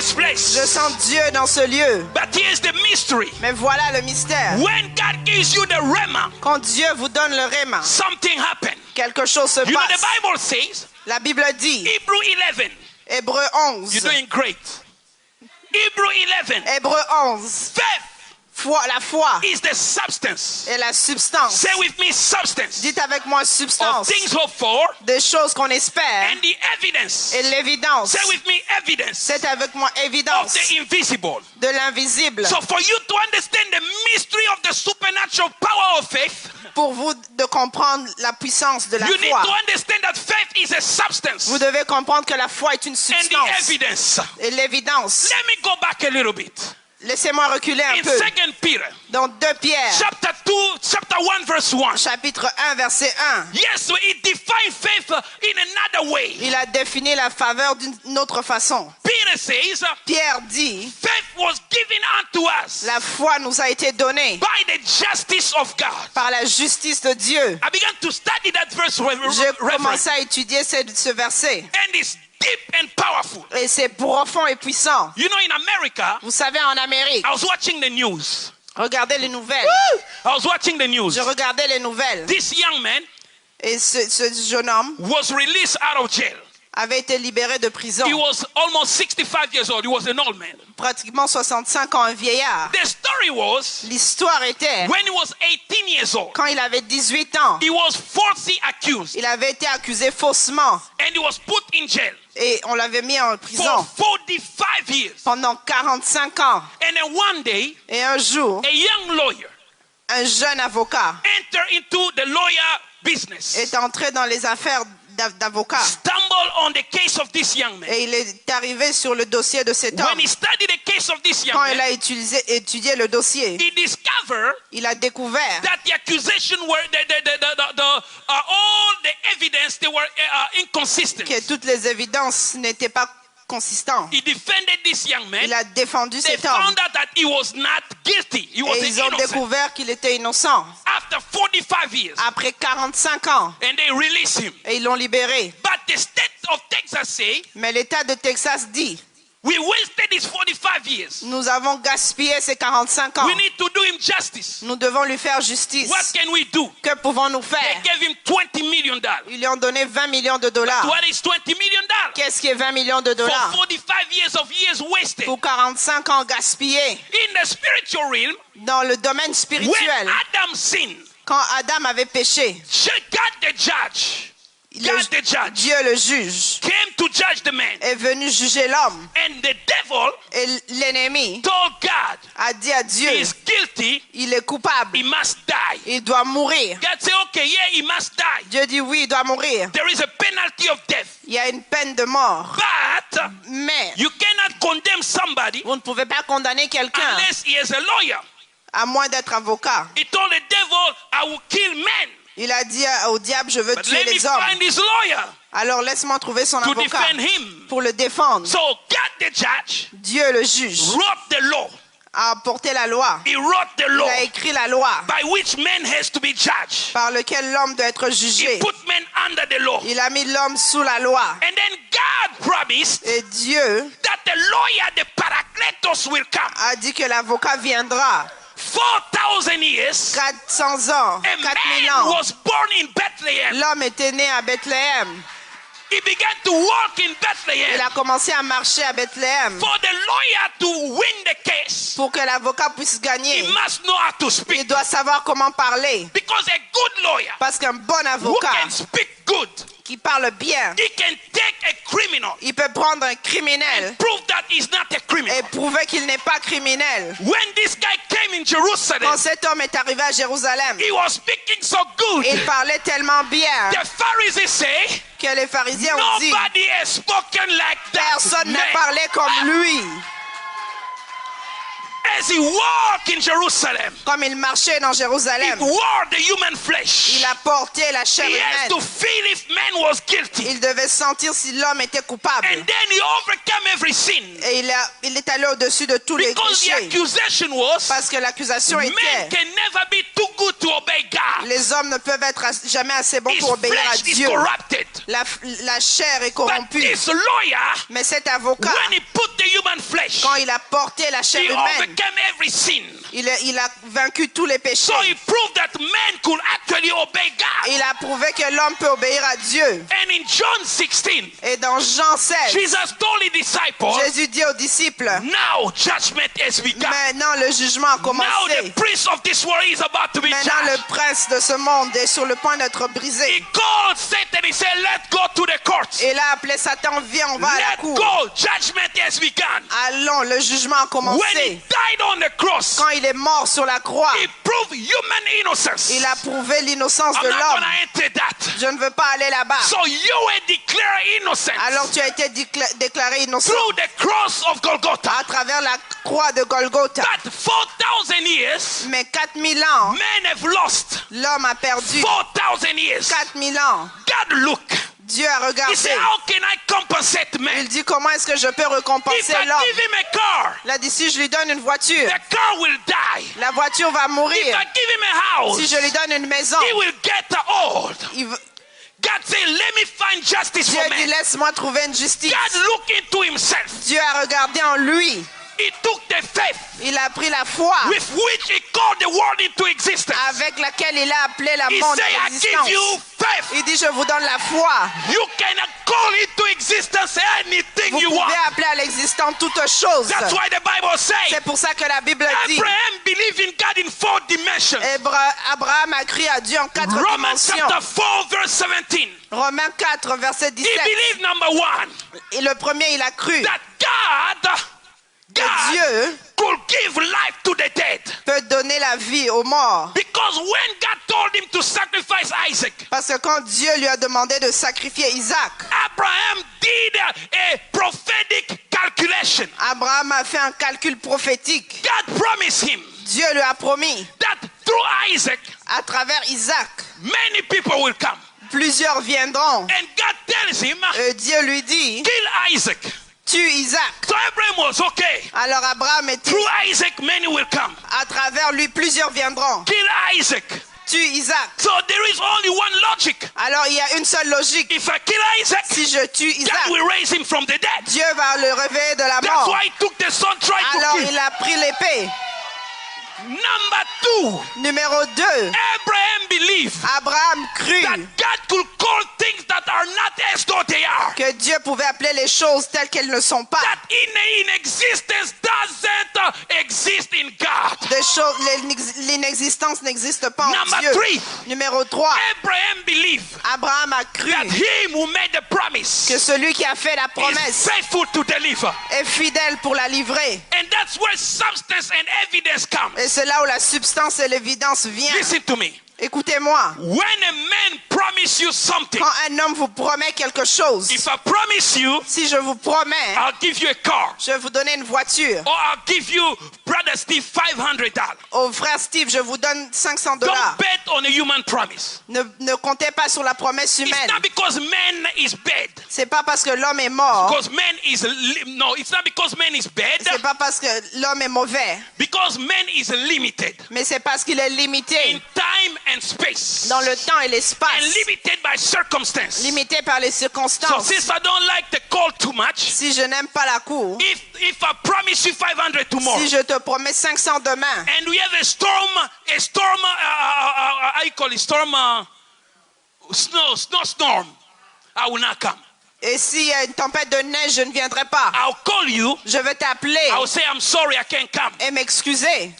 this place. Je sens Dieu dans ce lieu. But here's the mystery. Mais voilà le mystère. When God gives you the rhema, Quand Dieu vous donne le réma, something happens. quelque chose se You know the passe. Bible says, La Bible dit, Hebrew 11. Hébreu You're 11. doing great. Hebrew 11. Hébreu 11. Faith La foi is the substance. est la substance. Say with me, substance. Dites avec moi Of substance. things hoped for Des choses qu'on espère and the evidence. et l'évidence. Say with me, evidence C'est avec moi of évidence the invisible. de l'invisible. So for you to understand the mystery of the supernatural power of faith, Pour vous de comprendre la puissance de la you need foi, to understand that faith is a substance vous devez comprendre que la foi est une and the substance evidence. et l'évidence. Let me go back a little bit. Laissez-moi reculer un In peu. 2 Peter, Dans 2 Pierre, chapter 1, verse 1. chapitre 1, verset 1, Yes, so it defines faith in another way. il a défini la faveur d'une autre façon. Peter says, Pierre dit, faith was given unto us la foi nous a été donnée by the justice of God. par la justice de Dieu. I began to study that verse J'ai reverently, commencé à étudier ce verset and it's deep and powerful. et c'est profond et puissant. You know, in America, Vous savez, en Amérique, I was watching the news. regardez les nouvelles. I was watching the news. Je regardais les nouvelles This young man et ce jeune homme was released out of jail. avait été libéré de prison. He was almost 65 years old. He was an old man. Pratiquement 65 ans, un vieillard. The story was, L'histoire était, when he was 18 years old, quand il avait 18 ans, he was falsely accused il avait été accusé faussement and he was put in jail et on l'avait mis en for prison 45 years. pendant 45 ans. And then one day, Et un jour, a young lawyer un jeune avocat entered into the lawyer business, est entré dans les affaires d'avocat stumbled on the case of this young man. et il est arrivé sur le dossier de cet homme. When he studied the case of this young Quand il man, a étudié le dossier, he discovered il a découvert that the accusation were all the evidence, they were inconsistent. que toutes les évidences n'étaient pas consistantes. He defended this young man. Il a défendu They cet homme found out that he was not guilty. He was et ils ont innocent. découvert qu'il était innocent After 45 years, après 45 ans and they released him. et ils l'ont libéré. But the state of Texas say, Mais l'État de Texas dit, we wasted his 45 years. nous avons gaspillé ces 45 ans. We need to do him justice. Nous devons lui faire justice. What can we do? Que pouvons-nous They faire? gave him $20 million. Ils lui ont donné 20 millions de dollars. What is $20 million? Qu'est-ce qui est 20 millions de For dollars? 45 years wasted. Pour 45 ans gaspillés In the spiritual realm, dans le domaine when spirituel. Adam sinned, Quand Adam avait péché, God the judge, God the judge, Dieu le juge came to judge the man. est venu juger l'homme. And the devil Et l'ennemi told God, a dit à Dieu, he is guilty, il est coupable, he must die. il doit mourir. God said, okay, yeah, he must die. Dieu dit oui, il doit mourir. There is a penalty of death. Il y a une peine de mort. But Mais you cannot condemn somebody vous ne pouvez pas condamner quelqu'un unless he is a lawyer. à moins d'être avocat. He told the devil, I will kill men. Il a dit au diable, je veux But tuer let me les hommes. find his lawyer Alors laisse-moi trouver son to avocat defend him. pour le défendre. So God the judge Dieu le juge wrote the law. a apporté la loi. He wrote the Il law a écrit la loi by which man has to be judged. par laquelle l'homme doit être He jugé. put men under the law. Il a mis l'homme sous la loi. And then God promised Et Dieu that the lawyer, the Paracletos, will come. a dit que l'avocat viendra 4,000 years, 400 ans, a 4000 man ans. was born in Bethlehem. L'homme était né à Bethléem. He began to walk in Il Bethlehem. a commencé à marcher à Bethléem. For the lawyer to win the case, Pour que l'avocat puisse he gagner, must know how to il speak. doit savoir comment parler. Because a good lawyer Parce qu'un bon who avocat can speak good, qui parle bien, he can take a criminal, il peut prendre un criminel prove that he's not a et criminal. prouver qu'il n'est pas criminel. When this guy came in Jerusalem, Quand cet homme est arrivé à Jérusalem, he was speaking so good. il parlait tellement bien The Pharisees say, que les pharisiens ont dit, nobody has spoken like that personne n'a man. parlé comme lui. As he walked in Jerusalem, Comme il marchait dans he Jérusalem, wore the human flesh. il a porté la chair He has to humaine. feel if man was guilty. Il devait sentir si l'homme était coupable. And then he overcame every sin. Et il est allé au-dessus de tous les Because the péchés. accusation was, Parce que l'accusation men était, can never be too good to obey God. les hommes ne peuvent être jamais assez bons His pour obéir à flesh is Dieu. corrupted. La chair est But corrompue. this lawyer, Mais cet avocat, when he put the human flesh, quand il a porté la chair he humaine, overcame every sin. il a vaincu tous les péchés. So he proved that man could actually obey God. Il a prouvé que l'homme peut obéir à Dieu. And in John 16, Et dans Jean 16, Jesus told his disciples, Jésus dit aux disciples, now judgment has begun. maintenant le jugement a Now the commencé. prince of this world is about to be Maintenant le judged. prince de ce monde est sur le point d'être brisé. He called Satan, he said, let's go to the courts. Et là, appelé Satan, viens, on va à la Let's cour. go. Judgment has begun. Allons, le jugement a When he commencé. died on the cross, Quand il est mort sur la croix, he proved human innocence. il a prouvé l'innocence I'm de not l'homme. going to enter that. Je ne veux pas aller là-bas. So you were declared innocent Alors tu as été déclaré innocent through the cross of Golgotha. à travers la croix de Golgotha. That 4,000 years, Mais 4000 ans, men have lost. l'homme a perdu. 4,000 years. 4000 ans. God look. Dieu a He regardé. said, how can I compensate man? Il dit, comment est-ce que je peux If récompenser I l'homme? give him a car, Il a dit, si je lui donne une voiture, the car will die. la voiture va If mourir. I give him a house, Si je lui donne une maison, he will get old. il- God said, let me find justice Dieu for dit, man. laisse-moi trouver une justice. God looked into himself. Dieu a regardé en lui. He took the faith Il a pris la foi with which he called the world into existence. avec laquelle il a appelé la He monde said, à I give l'existence. you faith. Il dit, je vous donne la foi. You can call into existence anything Vous you pouvez want. appeler à l'existence toute chose. That's why the Bible says C'est pour ça que la Bible dit, Abraham believed in God in 4 dimensions. Abraham a cru à Dieu en 4 Romans dimensions. chapter 4 verse 17. Romains 4, verset He 17. believed number 1 Et le premier, il a cru that God Dieu could give life to the dead. peut donner la vie aux morts. Because when God told him to sacrifice Isaac, Parce que quand Dieu lui a demandé de sacrifier Isaac, Abraham did a prophetic calculation. Abraham a fait un calcul prophétique. God promised him Dieu lui a promis, that through Isaac, à travers Isaac, many people will come. plusieurs viendront. And God tells him, Dieu lui dit, kill Isaac. tue Isaac. So Abraham was okay. Alors Abraham était, Through Isaac, many will come. à travers lui, plusieurs viendront. Kill Isaac. Tue Isaac. So there is only one logic. Alors il y a une seule logique. If I kill Isaac, Si je tue God Isaac, will raise him from the dead. Dieu va le réveiller de la That's mort. why he took the son, tried to Alors kill. il a pris l'épée. Number 2, Numéro 2, Abraham believed Abraham that crut God could call things that are not as though they are. que Dieu pouvait appeler les choses telles qu'elles ne sont pas. That in existence doesn't exist in God. Des choses, l'inexistence n'existe pas en Number Dieu. 3, Numéro 3, Abraham believed Abraham a cru that him who made the promise que celui qui a fait la is promesse faithful to deliver. est fidèle pour la livrer. And that's where substance and evidence come. Et c'est là où la substance et l'évidence viennent. Listen to me. Écoutez-moi, When a man promise you something, quand un homme vous promet quelque chose, if I promise you, si je vous promets, I'll give you a car, je vais vous donner une voiture. or I'll give you, Brother Steve, $500. Au frère Steve, je vous donne $500. Don't bet on a human promise. Ne comptez pas sur la promesse It's humaine. not because man is bad. C'est pas parce que l'homme est mort. Because man is no. It's not because man is bad. C'est pas parce que l'homme est mauvais. Because man is limited Mais c'est parce qu'il est limité in time and space, dans le temps et and l'espace. limited by circumstance. Limité par les So circonstances. since I don't like the call too much, Si je n'aime pas la cour, if I promise you 500 tomorrow, si je te promets 500 demain, and we have a storm, how you call it, snowstorm, I will not come. et s'il y a une tempête de neige, je ne viendrai pas. I'll call you. Je vais t'appeler I'll say I'm sorry, I can't come. et m'excuser.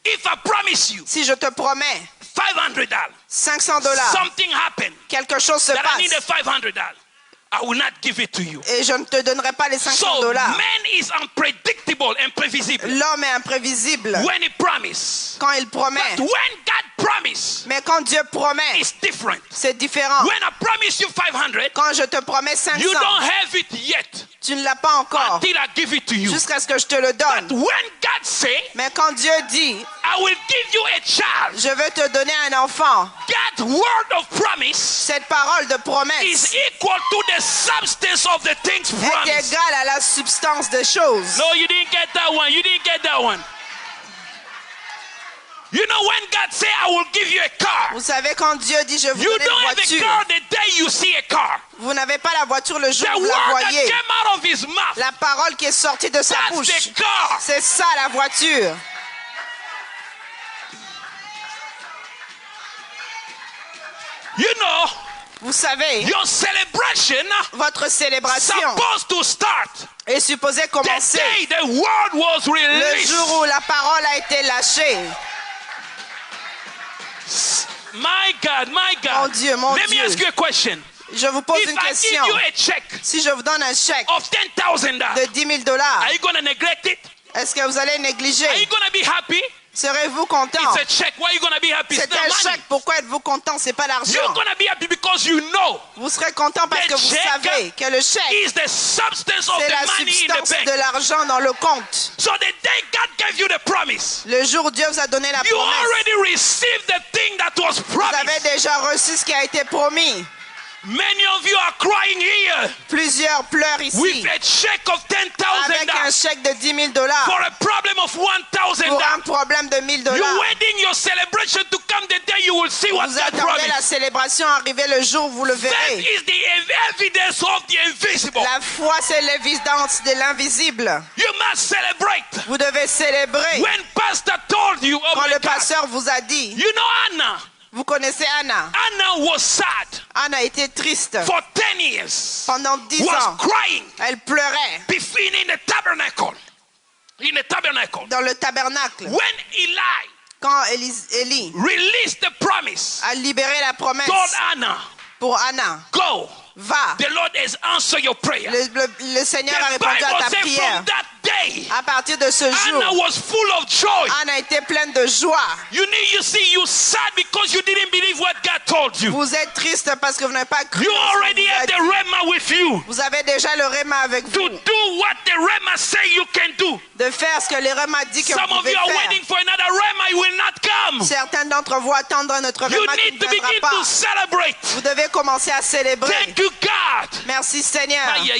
If I promise you Si je te promets $500, $500, something happened quelque chose se that I need a passe $500, I will not give it to you. et je ne te donnerai pas les $500. So man is unpredictable and previsible L'homme est imprévisible when he promises. quand il promet. But when God promise, Mais quand Dieu promet, it's different. c'est différent. When I promise you 500, Quand je te promets 500, you don't have it yet tu ne l'as pas encore until I give it to you. jusqu'à ce que je te le But donne. when God say, Mais quand Dieu dit, I will give you a child, je veux te donner un enfant, that word of promise cette parole de promesse is equal to the substance of the things est promised. égale à la substance des choses. No, you didn't get that one. You didn't get that one. You know when God say, I will give you a car, Vous savez, quand Dieu dit, je vais vous you donner don't une have a voiture, car the day you see a car. vous n'avez pas la voiture le jour The où vous la word that voyez. came out of his mouth, La parole qui est sortie de sa that's bouche, the car. c'est ça la voiture. You know, Vous savez, your celebration votre célébration supposed to start est supposée the commencer day the word was le released. jour où la parole a été lâchée. My God, my God. Mon Dieu, mon Let me Dieu. ask you a question. Je vous pose If une I question. give you a check Si je vous donne un chèque of $10,000, de 10 000 $, are you going to neglect it? est-ce que vous allez négliger? Are you going to be happy? Serez-vous content? It's a check. Why are you going to be happy? It's C'est not un money. chèque. Pourquoi êtes-vous content? C'est pas l'argent. You're going to be happy because you know Vous serez content parce The que vous check savez que le chèque, is the substance of c'est la the money in the substance bank. de l'argent dans le compte. So the day God gave you the promise, Le jour où Dieu vous a donné la you promesse, already received the thing that was vous avez promised. déjà reçu ce qui a été promis. Many of you are crying here Plusieurs pleurent with ici a check of avec un $10,000 chèque de 10 000 for $, a problem of pour un $1,000. problème de 1 000 You're $. waiting your celebration to come the day you will see what Vous God attendez la promised. célébration arriver le jour où vous le That verrez. is the evidence of the invisible. La foi, c'est l'évidence de l'invisible. You must celebrate. Vous devez célébrer. When pastor told you, oh Quand my le God, pasteur vous a dit, you know Anna. vous connaissez Anna. Anna was sad Anna était triste for 10 years. pendant 10 Was ans. crying Elle pleurait in the tabernacle. In the tabernacle. dans le tabernacle. When Eli Quand Élie released the promise, a libéré la promesse told Anna, pour Anna, go. va. The Lord has answered your prayer. Le Seigneur a The répondu à Bible ta said prière. from that day, À partir de ce jour, Anna was full of joy. Anna était pleine de joie. You sad because you didn't believe what God told you. Vous êtes triste parce que vous n'avez pas cru. You en ce already qu'on vous a have the dit. rema with you Vous avez déjà le réma avec to vous. do what the rema say you can do. De faire ce que le réma dit que Some vous of pouvez you are faire. waiting for another rema, it will not come. Certains d'entre vous attendent notre You réma qui need ne to viendra begin pas. to celebrate. Vous devez commencer à célébrer. Thank you, God. Merci Seigneur. Ah, yeah.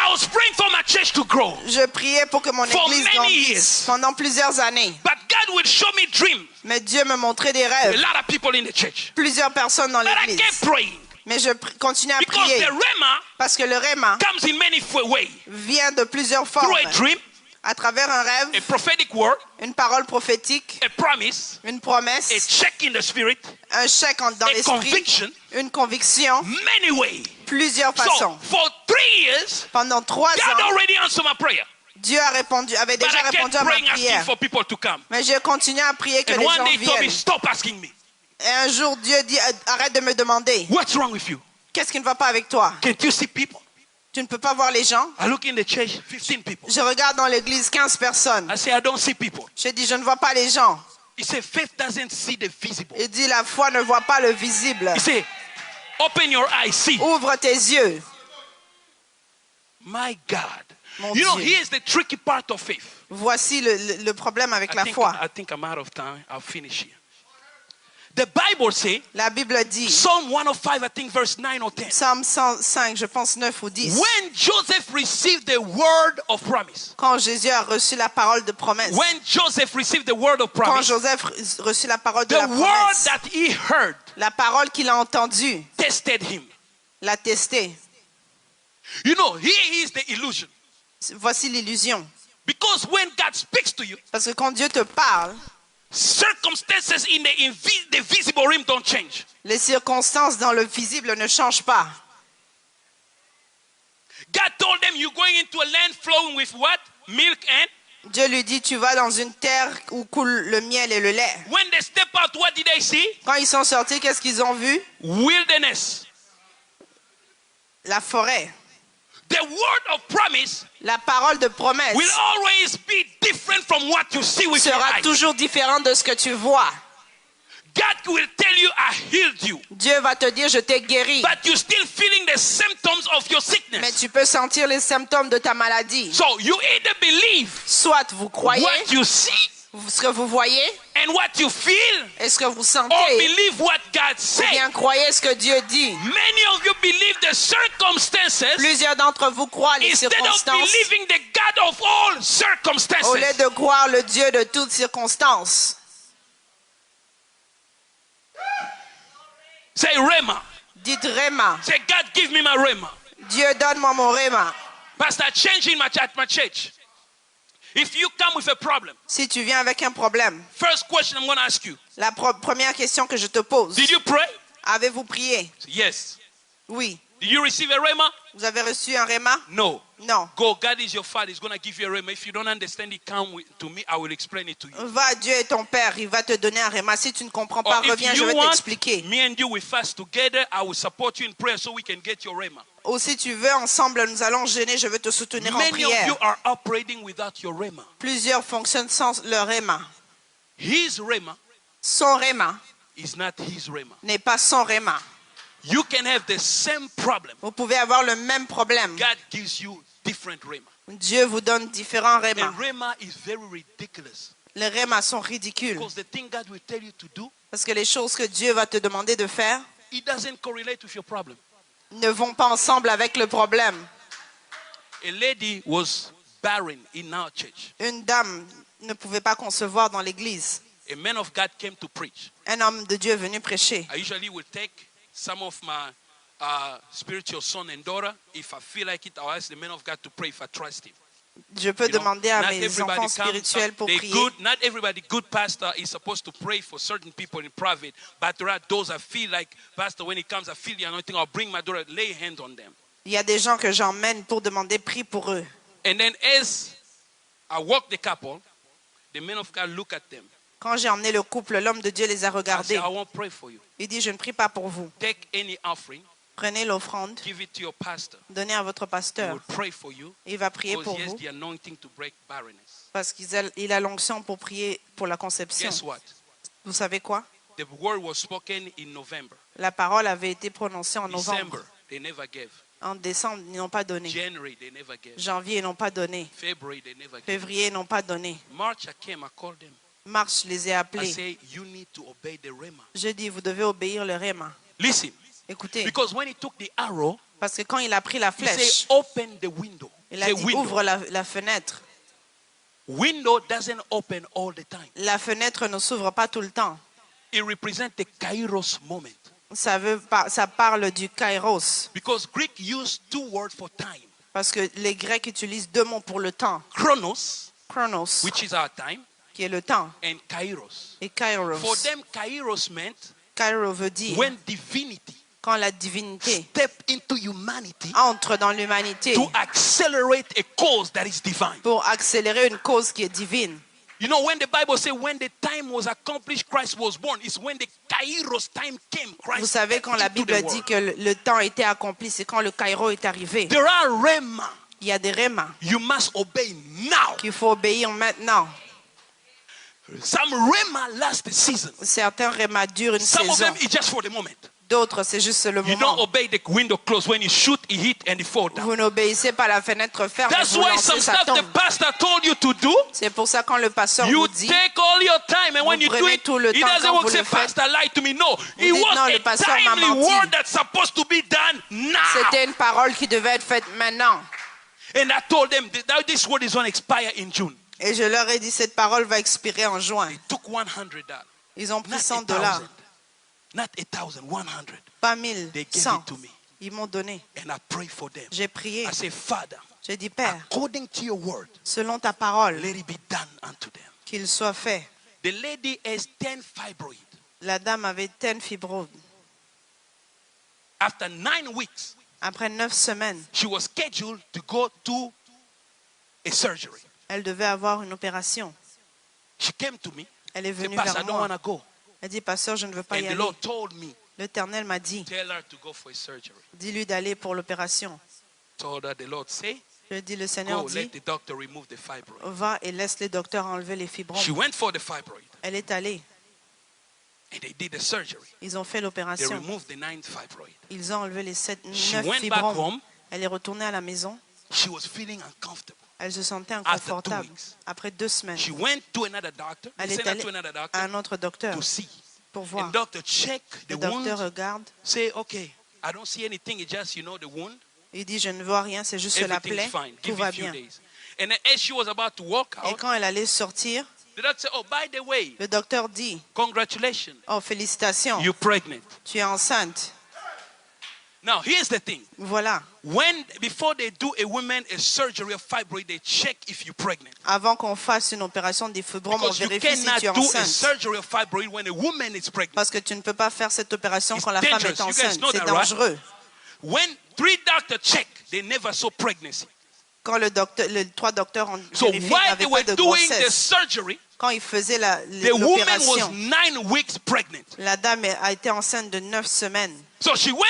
I was praying for my church to grow, Je priais pour que mon For église many grandisse years. pendant plusieurs années. but God would show me dreams. Mais Dieu me montrait des A rêves. lot of people in the church. Plusieurs personnes dans But I l'église. kept praying Mais je continue à because prier the rema parce que le réma comes in many ways. vient de plusieurs formes. Through a dream, À travers un a rêve, prophetic word, une parole prophétique, a promise, une promesse, a check in the spirit, un chèque dans a l'esprit, conviction, une conviction, many ways. plusieurs So façons. for 3 years, Pendant 3 God ans, already answered my prayer. Dieu avait But déjà I kept répondu à ma praying, asking prière. for people to come. Mais j'ai continué à prier que And les one gens day he told me, viennent. stop asking me. Et un jour, Dieu dit, arrête de me demander, What's wrong with you? qu'est-ce qui ne va pas avec toi? Can't you see people? Tu ne peux pas voir les gens? I look in the church, 15 people. Je regarde dans l'église 15 personnes. I say, I don't see people. Je dis, je ne vois pas les gens. He said, faith doesn't see the visible. Il dit, la foi ne voit pas le visible. He said, open your eyes, see. Ouvre tes yeux. My God. Mon You know, Dieu. here's the tricky part of faith. Voici le problème avec la foi. I think I'm out of time. I'll finish here. The Bible says, La Bible dit, Psalm 105, I think verse 9 or 10. Psalm 105, je pense 9 ou 10. When Joseph received the word of promise, Quand Jésus a reçu la parole de promesse. when Joseph received the word of Quand promise, Joseph reçut la parole de the la word promesse. that he heard La parole qu'il a entendue, tested him. l'a testé. You know, here is the illusion. Voici l'illusion. Because when God speaks to you, Parce que quand Dieu te parle, circumstances in the visible realm don't change. les circonstances dans le visible ne changent pas. God told them, you're going into a land flowing with what? Milk and? Dieu lui dit, tu vas dans une terre où coule le miel et le lait. When they step out, what did they see? Quand ils sont sortis, qu'est-ce qu'ils ont vu? Wilderness. La forêt. The word of promise La parole de promesse will always be different from what you see with your sera eyes. toujours différente de ce que tu vois. God will tell you, I healed you. Dieu va te dire, je t'ai guéri. But you're still feeling the symptoms of your Mais sickness. tu peux sentir les symptômes de ta maladie. So you either believe Soit vous croyez what you see ce que vous voyez and what you feel, et ce que vous or sentez, believe what God ou said. bien croyez ce que Dieu dit. Many of you believe the circumstances Plusieurs d'entre vous croient les instead of circonstances believing the God of all au lieu circumstances. de croire le Dieu de toutes circonstances. Say Rema. Dites Réma. Say, God, give me my Rema. Dieu, donne-moi mon Réma. Pastor, changing my church. If you come with a problem, Si tu viens avec un problème, first question I'm going to ask you, la première question que je te pose, did you pray? avez-vous prié? Yes. Oui. Did you receive a Rema? Vous avez reçu un Réma? No. Non. Go, God is your father. He's going to give you a Rema. If you don't understand it, come to me. I will explain it to you. Va, Dieu est ton Père, il va te donner un Réma. Si tu ne comprends pas, Or if reviens, je you vais want, t'expliquer. me and you will fast together. I will support you in prayer so we can get your Rema. Ou si tu veux, ensemble, nous allons jeûner, je vais te soutenir en Many of you prière. are operating without your Rema. Plusieurs fonctionnent sans le Réma. His Rema Son Réma is not his Rema. n'est pas son Réma. You can have the same problem. Vous pouvez avoir le même problème. God gives you different Rema. Dieu vous donne différents Rémas. And Rema is very ridiculous. Les Rémas sont ridicules. Because the thing God will tell you to do, Parce que les choses que Dieu va te demander de faire it doesn't correlate with your problem. ne vont pas ensemble avec le problème. A lady was barren in our church. Une dame ne pouvait pas concevoir dans l'église. A man of God came to preach. Un homme de Dieu est venu prêcher. I usually will take some of my spiritual son and daughter. If I feel like it, I'll ask the man of God to pray if I trust him. Je peux You know, demander à not mes everybody enfants spirituels pour prier. not everybody good pastor is supposed to pray for certain people in private, but there are those I feel like, pastor, when he comes, I feel the anointing, I'll bring my daughter, lay hand on them. Il y a des gens que j'emmène pour demander prie pour eux. And then as I walk the couple, the man of God look at them. Quand j'ai emmené le couple, l'homme de Dieu les a I say, regardés. I won't pray for you. Il dit, je ne prie pas pour vous. Take any offering, Prenez l'offrande, give it to your pastor. donnez à votre He pasteur. will pray for you Il va prier because pour he has vous the anointing to break barrenness. parce qu'il a l'onction pour prier pour la conception. Guess what? Vous savez quoi? The word was spoken in November. La parole avait été prononcée en novembre. December, they never gave. En décembre, ils n'ont pas donné. January, they never gave. Janvier, ils n'ont pas donné. February, they never gave. Février, ils n'ont pas donné. March, I came, I called them. Mars, je les ai I appelés. say, you need to obey the Rema. Je dis, vous devez obéir le Réma. Listen, Écoutez, because when he took the arrow, parce que quand il a pris la he flèche, said, open the window. il a Say dit, window. ouvre la fenêtre. Window doesn't open all the time. La fenêtre ne s'ouvre pas tout le temps. It represents the kairos moment. Ça parle du kairos. Because Greek used two words for time. Parce que les Grecs utilisent deux mots pour le temps. Chronos, Chronos, which is our time, qui est le temps, and kairos. et kairos. For them, kairos meant Kairos veut dire when divinity quand la divinité stepped into humanity entre dans l'humanité to accelerate a cause that is divine. pour accélérer une cause qui est divine. You know, when the Bible says when the time was accomplished, Christ was born, it's when the kairos time came. Christ Vous savez, quand la stepped into Bible the dit world. que le temps était accompli, c'est quand le kairos est arrivé. There are rema. Il y a des rémas You must obey now. qu'il faut obéir maintenant. Some rema last the season. Certains rémas durent une Some of saison. them is just for the moment. D'autres, c'est juste le You don't moment. obey the window closed. When you shoot, it hit and it fall down. Vous n'obéissez pas à la fenêtre ferme, That's vous why lancez, some ça stuff the tombe. pastor told you to do, C'est pour ça quand le pasteur you vous dit, take all your time, and when Vous you do prenez it, tout le he temps doesn't quand work. vous Say, le faites. pastor lied to me. No, it dites, was non, le a pasteur m'a timely menti. word that's supposed to be done now. c'était une parole qui devait être faite maintenant. And I told them that this word is going to expire in June. Et je leur ai dit, cette parole va expirer en juin. They took $100, Ils ont pris not $100, $1,000, not $1,000, 100. pas 1000, They gave 100. it to me, Ils m'ont donné. and I prayed for them. J'ai prié. I said, Father, J'ai dit, Père, according to your word, selon ta parole, let it be done unto them. qu'il soit fait. The lady has 10 fibroids. La dame avait 10 fibroses. After 9 weeks, Après 9 semaines, she was scheduled to go to a surgery. elle devait avoir une opération. She came to me. Elle est Said, venue Pastor, I vers don't moi. want to go. Elle dit, pasteur, je ne veux pas And y the aller. Lord told me, L'Éternel m'a dit, tell her to go for a surgery. dis-lui d'aller pour l'opération. told her, the Lord say, Je dis, le Seigneur go, dit, let the doctor remove the fibroid. va et laisse les docteurs enlever les She fibromes. went for the fibroid Elle est allée. and they did the surgery. Ils ont fait They l'opération. removed the 9th fibroid. Ils ont enlevé les She 9 went back fibromes. home. Elle est retournée à la maison. She was feeling uncomfortable. Elle se sentait After 2 inconfortable. weeks. Après 2 semaines, She went to another doctor. They elle est sent her allée to another à doctor un autre docteur to see. pour And voir. doctor check the Le docteur wound. regarde. Say, okay, I don't see anything. It's just, the wound. Il dit, je ne vois rien, c'est juste la Everything's plaie. fine. Tout Give it va a few bien. days. And then as she was about to walk Et out, quand elle allait sortir, the doctor said, oh, by the way, le docteur dit, congratulations, oh, félicitations, you're pregnant. tu es enceinte. Now, here's the thing. Voilà. Before they do a woman a surgery of fibroid, they check if you're pregnant. Avant qu'on fasse une opération des fibromes, on Because you vérifie si cannot tu es do a enceinte. surgery of fibroid when a woman is pregnant. Parce que tu ne peux pas faire cette opération It's quand la femme est dangerous. You guys enceinte. know C'est that, right? dangereux. When 3 doctors check, they never saw pregnancy. Quand les 3 docteurs ont So vérifié qu'il n'y while avait they pas were de doing the grossesse, surgery, quand ils faisaient the woman was l'opération, 9 weeks pregnant. la dame a été enceinte de 9 semaines. So she went,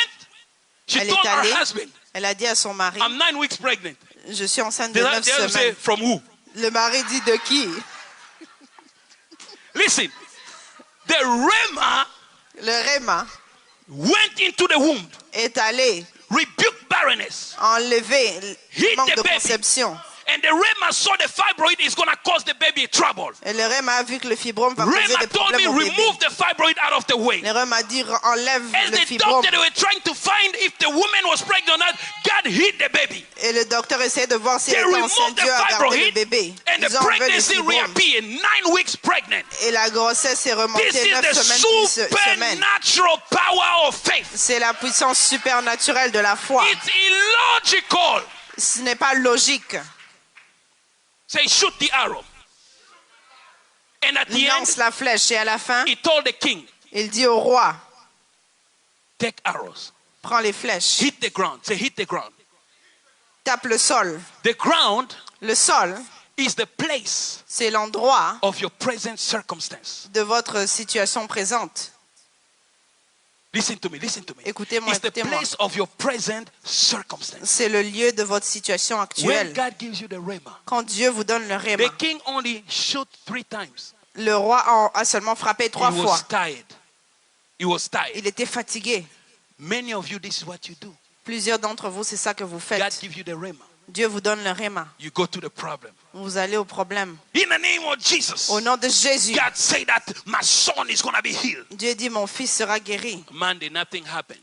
she Elle told est her allée, husband, elle a dit à son mari, I'm 9 weeks pregnant. je suis enceinte de The 9 husband say, semaines. from who? Le mari dit de qui? Listen, the Rema Le Réma went into the womb, est allé rebuked barrenness, enlever Hit le manque the de baby. conception. and the Rema saw the fibroid is going to cause the baby trouble. Et le Réma a vu que le fibrome va causer Rema des told me, problèmes au bébé. remove the fibroid out of the way. Le Réma a dit, enlève As le the fibrome. doctor, they were trying to find if the woman was pregnant or not. God hid the baby. Et le docteur essayait de voir si They elle était removed enceinte. the Dieu a gardé le fibroid, bébé. and the Ils ont enlevé le pregnancy fibrome. reappeared. 9 weeks pregnant. Et la grossesse est This remontée is 9 the semaines plus semaines. supernatural power of faith. C'est la puissance supernaturelle de la foi. It's illogical. Ce n'est pas logique. Say, shoot the arrow. And at the Il end, lance la flèche et à la fin, he told the king, il dit au roi, take arrows. prends les flèches, Hit the ground. Say, hit the ground. tape le sol. The ground Le sol, is the place c'est l'endroit of your present circumstance. de votre situation présente. Listen to me, listen to me. Écoutez-moi, It's the écoutez-moi. place of your present circumstance. C'est le lieu de votre situation When actuelle. God gives you the rhema, Quand Dieu vous donne le Réma, the king only shot 3 times. le roi a seulement frappé 3 He fois. was tired. He was tired. Il était fatigué. Many of you, this is what you do. Plusieurs d'entre vous, c'est ça que vous God faites. gives you the rhema. Dieu vous donne le Réma. You go to the problem. Vous allez au problème. In the name of Jesus, Au nom de Jésus, God said that my son is going to be healed. Dieu dit, mon fils sera guéri. Monday, nothing happened.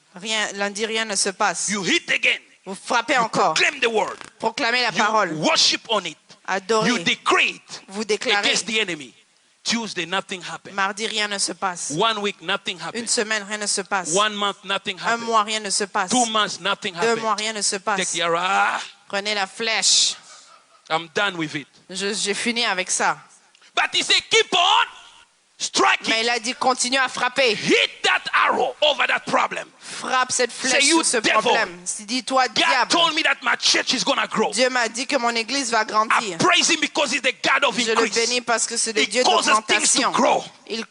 Lundi, rien ne se passe. You hit again. Vous frappez encore. Claim the word. Proclamez la You parole. worship on it. You Adorez. decree it Vous déclarez. against the enemy. Tuesday, nothing happened. Mardi, rien ne se passe. 1 week, nothing Une happened. semaine, rien ne se passe. 1 month, nothing Un happened. mois, rien ne se passe. 2 months, nothing 2 mois, happened. rien ne se Take passe. the arrow. Prenez la flèche. I'm done with it. J'ai fini avec ça. But he said, keep on striking. Mais il a dit, continue à frapper. Hit that arrow over that problem. Frappe cette flèche Say, you sur ce devil. problème. Dis-toi, God diable. told me that my church is going to grow. Dieu m'a dit que mon église va I grandir. praise him because he's the God of Je le increase. bénis parce que c'est le He Dieu causes things to d'augmentation. grow. Il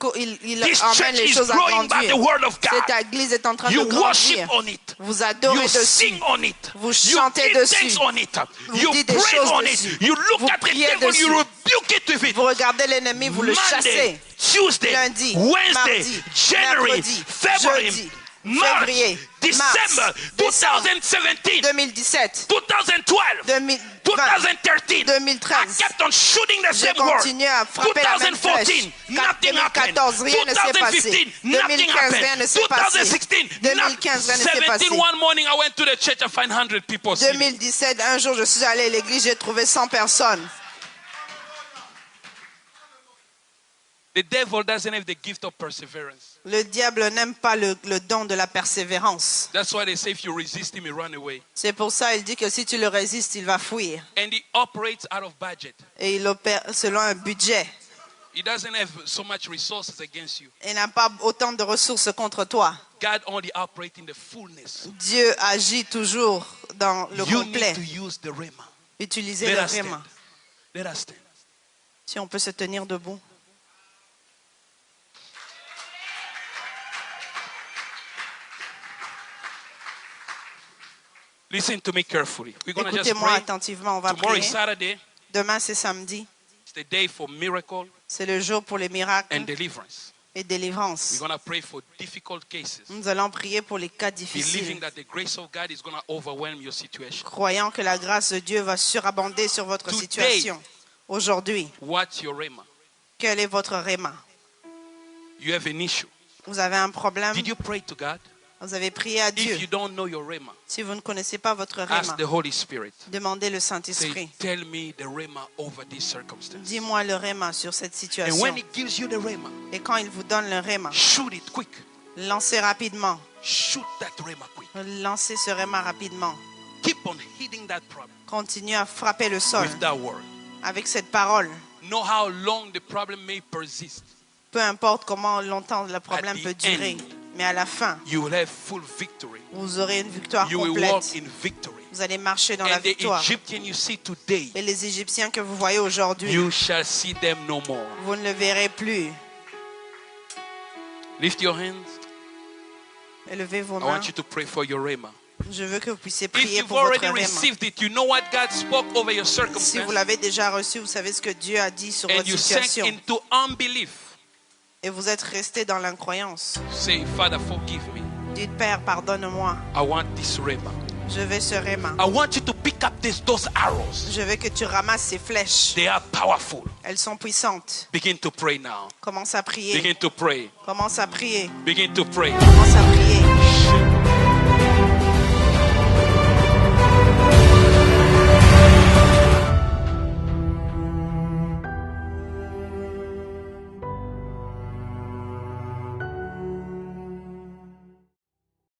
This emmène church les is choses à growing by grandir. the word of God. Cette église est en train You de worship grandir. on it. Vous adorez You dessus. sing on it. Vous You chantez give dessus. thanks on it. Vous You dites des pray choses on dessus. it. You look Vous at the priez devil, dessus. you rebuke it with it. Vous regardez l'ennemi, vous le Monday, chassez. Tuesday, Lundi, Wednesday, mardi, January, mercredi, February, jeudi, March, février, December, mars, décembre, 2017, 2017, 2012, 2020, 2013. 2013. I kept on shooting the J'ai same word. continué à frapper la même flèche. 2014, nothing happened. 2014, rien ne s'est passé. 2015, nothing 2015, rien happened. ne s'est passé. 2016, 2015, rien ne s'est passé. 17, one morning I went to the church, I find 100 people. 2017, un jour, je suis allé à l'église, j'ai trouvé 100 personnes. The devil doesn't have the gift of perseverance. Le diable n'aime pas le don de la persévérance. That's why they say if you resist him, he run away. C'est pour ça il dit que si tu le résistes, il va fuir. And he operates out of budget. Et il opère selon un budget. He doesn't have so much resources against you. Il n'a pas autant de ressources contre toi. God only operates in the fullness. Dieu agit toujours dans le You complet. need to use the rhema. Utilisez Let le us stand. Réma. Let us stand. Si on peut se tenir debout. Listen to me carefully. We're going to just Écoutez-moi pray. attentivement, on va Tomorrow is prier. Saturday. Demain, c'est samedi. It's the day for miracle C'est le jour pour les miracles and deliverance. et délivrance. We're going to pray for difficult cases, Nous allons prier pour les cas believing difficiles, that the grace of God is going to overwhelm your situation. croyant que la grâce de Dieu va surabonder sur votre Today. situation. Aujourd'hui, What's your rhema? quel est votre réma? You have an issue. Vous avez un problème? Did you pray to God? Vous avez prié à Dieu. If you don't know your rhema, Si vous ne connaissez pas votre ask réma, the Holy Spirit. demandez le Say, Saint-Esprit. tell me the rhema over this circumstance. Dis-moi le réma sur cette And situation. when He gives you the rhema, Et quand il vous donne le réma, shoot it quick. lancez rapidement. Shoot that rhema quick. Lancez ce réma rapidement. Keep on hitting that problem Continuez à frapper le sol with that word. avec cette parole. Know how long the problem may persist. Peu importe comment longtemps le problème At the peut durer, end, mais à la fin, You will have full victory. vous aurez une victoire You will walk complète. in victory. Vous allez marcher dans la And the victoire. Egyptian you see today, Et les Égyptiens que vous voyez aujourd'hui, you shall see them no more. vous ne le verrez plus. Lift your hands. Élevez vos I mains. want you to pray for your rhema. Je veux que vous puissiez If prier you've pour votre already réma. received it, you know what God spoke over your Si vous circumstance, l'avez déjà reçu, vous savez ce que Dieu a dit sur and votre you sank situation. into unbelief. Et vous êtes resté dans l'incroyance. Say, Father, forgive me. Dites, Père, pardonne-moi. I want this rhema. Je veux ce réma. I want you to pick up those arrows. Je veux que tu ramasses ces flèches. They are powerful. Elles sont puissantes. Begin to pray now. Commence à prier. Begin to pray. Commence à prier. Begin to pray. Commence à prier.